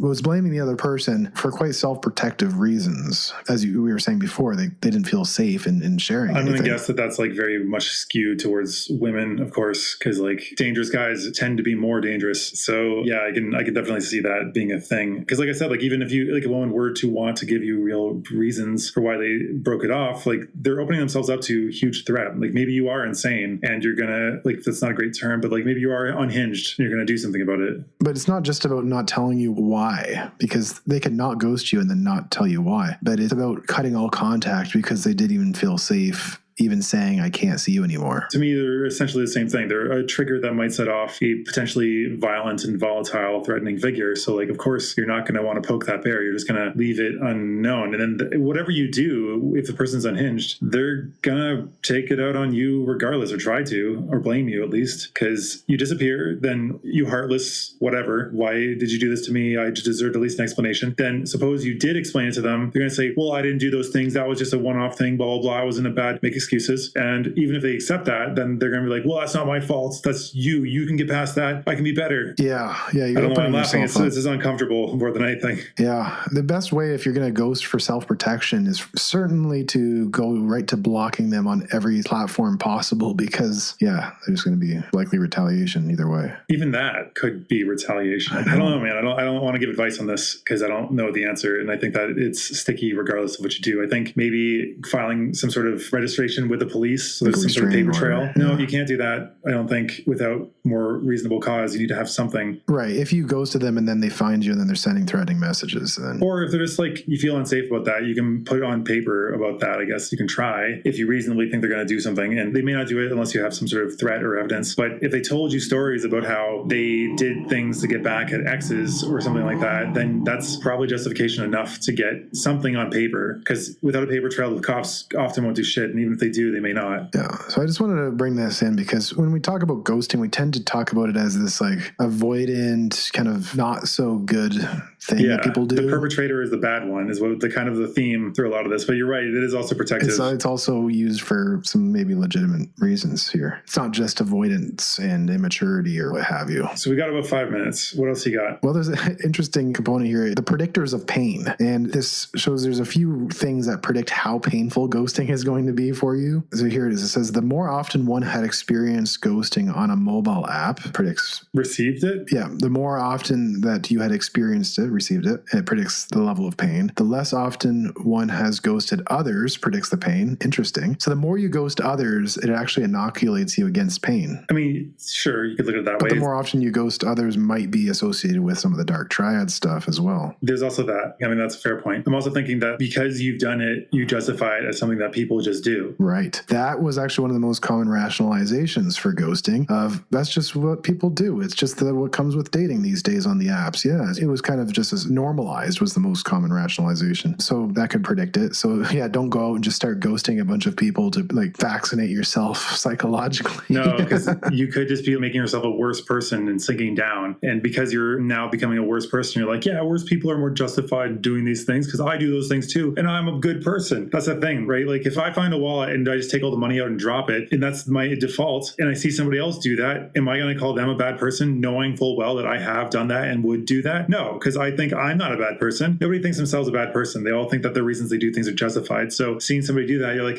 was blaming the other person for quite self-protective reasons. As we were saying before, they didn't feel safe in sharing I'm going to guess that that's like very much skewed towards women, of course, because like dangerous guys tend to be more dangerous. So yeah, I can definitely see that being a thing. Because like I said, like even if you like a woman were to want to give you real reasons for why they broke it off, like they're opening themselves up to huge threat. Like maybe you are insane and you're gonna like that's not a great term, but like maybe you are unhinged and you're gonna do something about it. But it's not just about not telling you why, because they could not ghost you and then not tell you why. But it's about cutting all contact because they didn't even feel safe even saying I can't see you anymore. To me, they're essentially the same thing. They're a trigger that might set off a potentially violent and volatile, threatening figure. So like, of course, you're not going to want to poke that bear. You're just going to leave it unknown. And then whatever you do, if the person's unhinged, they're going to take it out on you regardless, or try to, or blame you at least, because you disappear, then you heartless, whatever. Why did you do this to me? I deserved at least an explanation. Then suppose you did explain it to them. They're going to say, well, I didn't do those things. That was just a one-off thing, blah, blah, blah. I was in a bad, make excuses. And even if they accept that, then they're going to be like, well, that's not my fault. That's you. You can get past that. I can be better. Yeah. I don't know why I'm laughing. It's uncomfortable more than anything. Yeah. The best way if you're going to ghost for self-protection is certainly to go right to blocking them on every platform possible because, there's going to be likely retaliation either way. Even that could be retaliation. I don't know, man. I don't want to give advice on this because I don't know the answer. And I think that it's sticky regardless of what you do. I think maybe filing some sort of registration with the police, so there's some sort of paper trail. No, you can't do that. I don't think without more reasonable cause. You need to have something. Right. If you ghosted them and then they find you and then they're sending threatening messages, then. Or if they're just like, you feel unsafe about that, you can put it on paper about that. I guess you can try if you reasonably think they're going to do something. And they may not do it unless you have some sort of threat or evidence. But if they told you stories about how they did things to get back at exes or something like that, then that's probably justification enough to get something on paper. Because without a paper trail, the cops often won't do shit. And even if they do, they may not. Yeah. So I just wanted to bring this in because when we talk about ghosting, we tend to talk about it as this like avoidant, kind of not so good thing that people do. The perpetrator is the bad one, is what the kind of the theme through a lot of this. But you're right, it is also protective. It's also used for some maybe legitimate reasons here. It's not just avoidance and immaturity or what have you. So we got about 5 minutes. What else you got? Well, there's an interesting component here, the predictors of pain. And this shows there's a few things that predict how painful ghosting is going to be for you. So here it is. It says the more often one had experienced ghosting on a mobile app predicts... Received it? Yeah. The more often that you had experienced it, received it, it predicts the level of pain. The less often one has ghosted others predicts the pain. Interesting. So the more you ghost others, it actually inoculates you against pain. I mean, sure, you could look at it that way. But the more often you ghost others might be associated with some of the dark triad stuff as well. There's also that. I mean, that's a fair point. I'm also thinking that because you've done it, you justify it as something that people just do. Right. That was actually one of the most common rationalizations for ghosting of that's just what people do. It's just what comes with dating these days on the apps. Yeah. It was kind of just as normalized was the most common rationalization. So that could predict it. So yeah, don't go out and just start ghosting a bunch of people to like vaccinate yourself psychologically. No, because you could just be making yourself a worse person and sinking down. And because you're now becoming a worse person, you're like, yeah, worse people are more justified in doing these things because I do those things too. And I'm a good person. That's the thing, right? Like if I find a wallet and I just take all the money out and drop it, and that's my default, and I see somebody else do that, am I going to call them a bad person knowing full well that I have done that and would do that? No, because I think I'm not a bad person. Nobody thinks themselves a bad person. They all think that the reasons they do things are justified. So seeing somebody do that, you're like,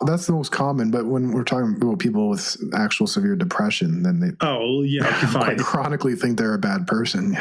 That's the most common. But when we're talking about people with actual severe depression, then they fine. chronically think they're a bad person.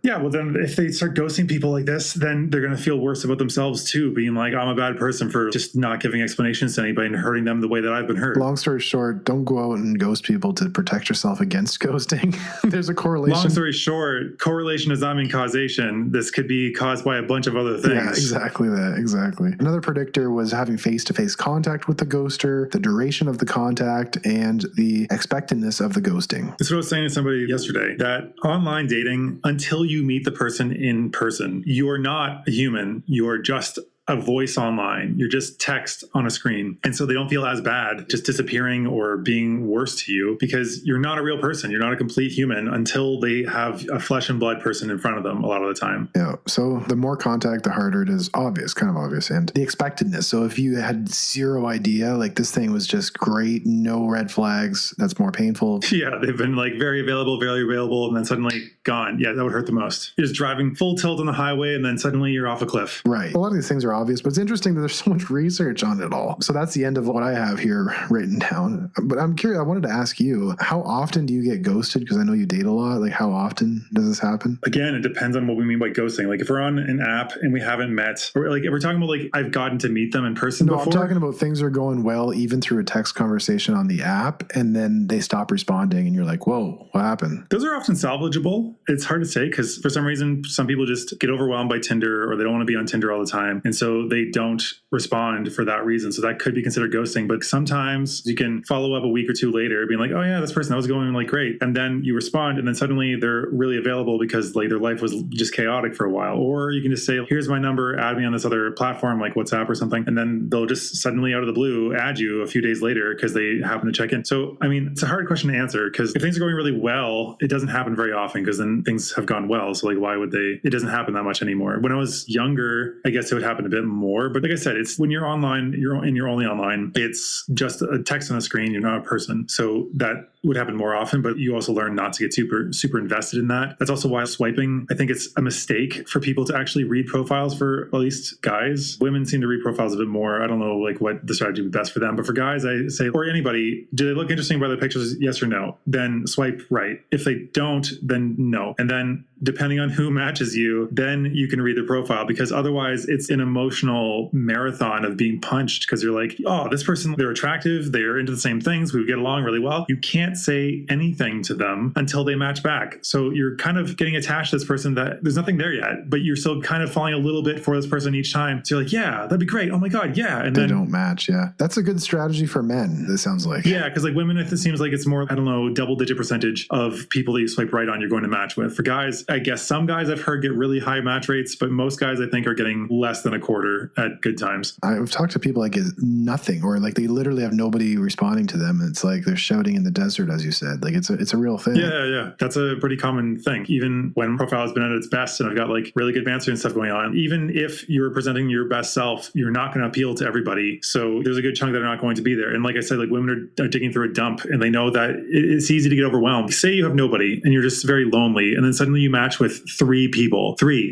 Yeah, well then if they start ghosting people like this, then they're going to feel worse about themselves too, being like, I'm a bad person for just not giving explanations to anybody and hurting them the way that I've been hurt. Long story short, don't go out and ghost people to protect yourself against ghosting. There's a correlation. Long story short, correlation does not mean causation. This could be caused by a bunch of other things. Yeah, exactly that. Exactly. Another predictor was having face-to-face contact with the ghoster, the duration of the contact, and the expectedness of the ghosting. That's what I was saying to somebody yesterday, that online dating, until you meet the person in person, you are not a human. You are just a voice online. You're just text on a screen. And so they don't feel as bad just disappearing or being worse to you because you're not a real person. You're not a complete human until they have a flesh and blood person in front of them a lot of the time. Yeah. So the more contact, the harder it is. Obvious, kind of obvious. And the expectedness. So if you had zero idea, like this thing was just great, no red flags, that's more painful. Yeah. They've been like very available, and then suddenly gone. Yeah, that would hurt the most. You're just driving full tilt on the highway and then suddenly you're off a cliff. Right. A lot of these things are obvious, but it's interesting that there's so much research on it all. So that's the end of what I have here written down. But I'm curious, I wanted to ask you, how often do you get ghosted? Because I know you date a lot. Like how often does this happen? Again, it depends on what we mean by ghosting. Like if we're on an app and we haven't met, or like if we're talking about like I've gotten to meet them in person before. I'm talking about things are going well even through a text conversation on the app and then they stop responding and you're like, whoa, what happened? Those are often salvageable. It's hard to say because for some reason, some people just get overwhelmed by Tinder or they don't want to be on Tinder all the time. And so they don't respond for that reason. So that could be considered ghosting. But sometimes you can follow up a week or two later being like, oh yeah, this person, that was going like great. And then you respond and then suddenly they're really available because like their life was just chaotic for a while. Or you can just say, here's my number, add me on this other platform like WhatsApp or something. And then they'll just suddenly out of the blue add you a few days later because they happen to check in. So, I mean, it's a hard question to answer because if things are going really well, it doesn't happen very often because then and things have gone well. So like, why would they? It doesn't happen that much anymore. When I was younger, I guess it would happen a bit more. But like I said, it's when you're online, you're only online. It's just a text on a screen. You're not a person. So that would happen more often, but you also learn not to get super invested in that. That's also why swiping, I think it's a mistake for people to actually read profiles, for at least guys. Women seem to read profiles a bit more. I don't know like what the strategy would be best for them, but for guys, I say, or anybody, do they look interesting by the pictures? Yes or no? Then swipe right. If they don't, then no. And then depending on who matches you, then you can read the profile, because otherwise it's an emotional marathon of being punched, because you're like, oh, this person, they're attractive, they're into the same things, we get along really well. You can't say anything to them until they match back. So you're kind of getting attached to this person that there's nothing there yet, but you're still kind of falling a little bit for this person each time. So you're like, yeah, that'd be great. Oh my God, yeah. And they then don't match. Yeah. That's a good strategy for men, this sounds like. Yeah, because like women, it seems like it's more, I don't know, double-digit percentage of people that you swipe right on you're going to match with. For guys, I guess some guys I've heard get really high match rates, but most guys I think are getting less than a quarter at good times. I've talked to people like it's nothing, or like they literally have nobody responding to them. It's like they're shouting in the desert, as you said. Like it's a real thing. Yeah. That's a pretty common thing. Even when profile has been at its best and I've got like really good banter and stuff going on, even if you're presenting your best self, you're not going to appeal to everybody. So there's a good chunk that are not going to be there. And like I said, like women are digging through a dump and they know that it's easy to get overwhelmed. Say you have nobody and you're just very lonely, and then suddenly you match with three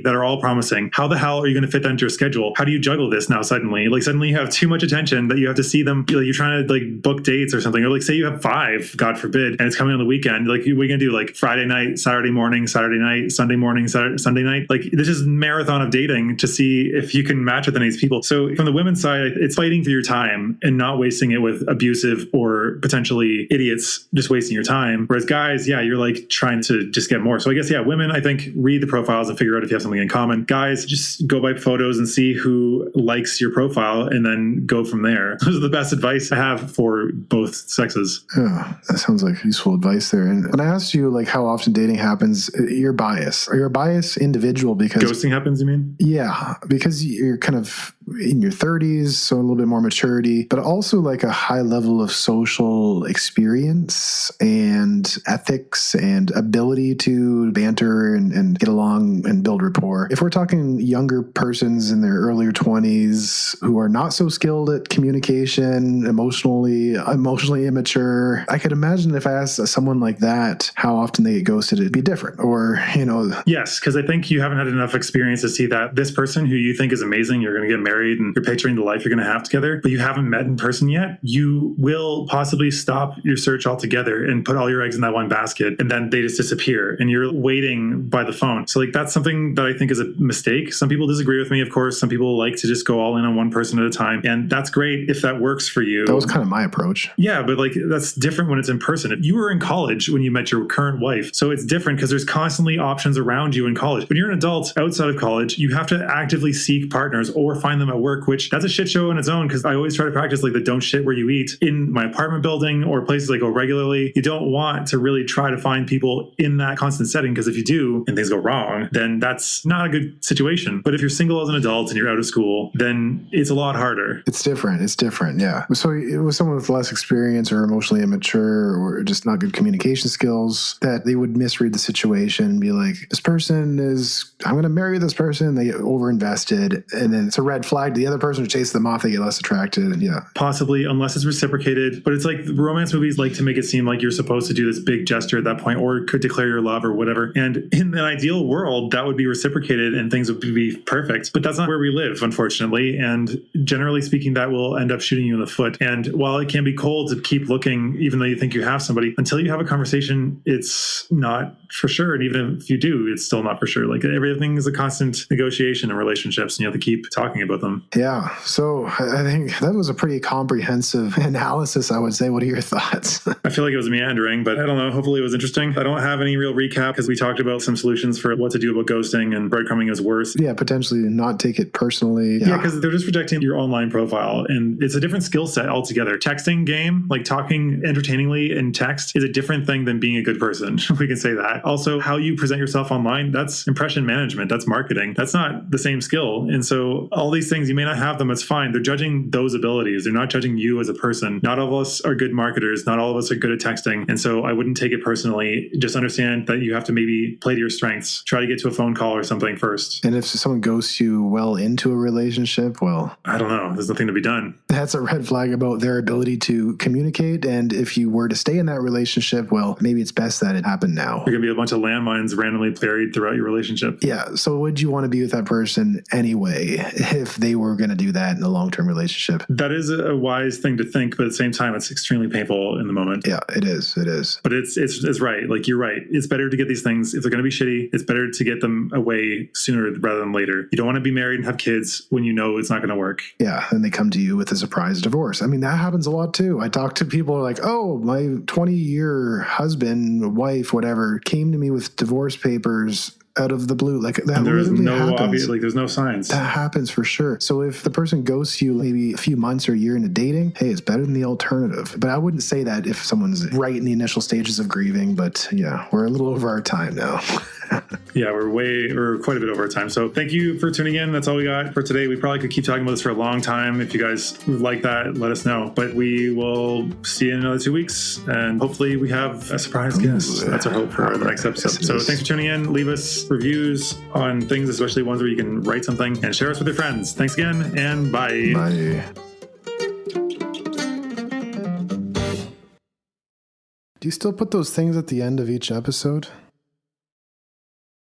that are all promising. How the hell are you going to fit that into your schedule? How do you juggle this now suddenly? Like suddenly you have too much attention that you have to see them. Like, you're trying to like book dates or something. Or like say you have 5, God forbid, and it's coming on the weekend. Like what are you going to do? Like Friday night, Saturday morning, Saturday night, Sunday morning, Sunday night. Like this is a marathon of dating to see if you can match with any of these people. So from the women's side, it's fighting for your time and not wasting it with abusive or potentially idiots just wasting your time. Whereas guys, yeah, you're like trying to just get more. So I guess, yeah, women, I think, read the profiles and figure out if you have something in common. Guys, just go by photos and see who likes your profile and then go from there. Those are the best advice I have for both sexes. Yeah, that sounds like useful advice there. And when I asked you like how often dating happens, you're biased. Are you a biased individual because ghosting happens, you mean? Yeah, because you're kind of in your 30s, so a little bit more maturity, but also like a high level of social experience and ethics and ability to banter and get along and build rapport. If we're talking younger persons in their earlier 20s who are not so skilled at communication, emotionally immature, I could imagine if I asked someone like that how often they get ghosted, it'd be different. Or, Yes, because I think you haven't had enough experience to see that this person who you think is amazing, you're going to get married and you're picturing the life you're going to have together, but you haven't met in person yet, you will possibly stop your search altogether and put all your eggs in that one basket, and then they just disappear and you're waiting by the phone. So like that's something that I think is a mistake. Some people disagree with me, of course. Some people like to just go all in on one person at a time, and that's great if that works for you. That was kind of my approach. Yeah, but like that's different when it's in person. If you were in college when you met your current wife, so it's different because there's constantly options around you in college. When you're an adult outside of college, you have to actively seek partners or find them at work, which that's a shit show on its own, because I always try to practice like the don't shit where you eat in my apartment building or places I go regularly. You don't want to really try to find people in that constant setting, because if you do and things go wrong, then that's not a good situation. But if you're single as an adult and you're out of school, then it's a lot harder. It's different. Yeah. So it was someone with less experience or emotionally immature or just not good communication skills that they would misread the situation and be like, this person I'm going to marry this person. They get over-invested, and then it's a red flag to the other person who chases them off. They get less attracted. And yeah. Possibly, unless it's reciprocated. But it's like romance movies like to make it seem like you're supposed to do this big gesture at that point, or could declare your love or whatever. And in an ideal world, that would be reciprocated and things would be perfect. But that's not where we live, unfortunately. And generally speaking, that will end up shooting you in the foot. And while it can be cold to keep looking, even though you think you have somebody, until you have a conversation, it's not for sure. And even if you do, it's still not for sure. Like everything is a constant negotiation in relationships, and you have to keep talking about them. Yeah. So I think that was a pretty comprehensive analysis, I would say. What are your thoughts? I feel like it was meandering, but I don't know. Hopefully it was interesting. I don't have any real recap because we talked about some solutions for what to do about ghosting, and breadcrumbing is worse. Yeah, potentially not take it personally. Yeah, because they're just projecting your online profile, and it's a different skill set altogether. Texting game, like talking entertainingly in text, is a different thing than being a good person. We can say that. Also, how you present yourself online, that's impression management. That's marketing. That's not the same skill. And so all these things things. You may not have them. It's fine. They're judging those abilities. They're not judging you as a person. Not all of us are good marketers. Not all of us are good at texting. And so I wouldn't take it personally. Just understand that you have to maybe play to your strengths. Try to get to a phone call or something first. And if someone ghosts you well into a relationship, well, I don't know. There's nothing to be done. That's a red flag about their ability to communicate. And if you were to stay in that relationship, well, maybe it's best that it happened now. There can be a bunch of landmines randomly buried throughout your relationship. Yeah. So would you want to be with that person anyway if they were going to do that in a long-term relationship? That is a wise thing to think, but at the same time, it's extremely painful in the moment. Yeah, it is. It is. But it's right. Like, you're right. It's better to get these things, if they're going to be shitty, it's better to get them away sooner rather than later. You don't want to be married and have kids when you know it's not going to work. Yeah. And they come to you with a surprise divorce. I mean, that happens a lot too. I talk to people like, oh, my 20-year husband, wife, whatever, came to me with divorce papers out of the blue. Like, that there's literally no happens. obvious, like, there's no signs. That happens for sure. So if the person ghosts you maybe a few months or a year into dating, hey, it's better than the alternative. But I wouldn't say that if someone's right in the initial stages of grieving. But yeah, we're a little over our time now. Yeah, we're quite a bit over our time. So thank you for tuning in. That's all we got for today. We probably could keep talking about this for a long time. If you guys like that, let us know. But we will see you in another 2 weeks. And hopefully we have a surprise guest. That's our hope for the next episode. So thanks for tuning in. Leave us reviews on things, especially ones where you can write something, and share us with your friends. Thanks again, and bye. Bye. Do you still put those things at the end of each episode?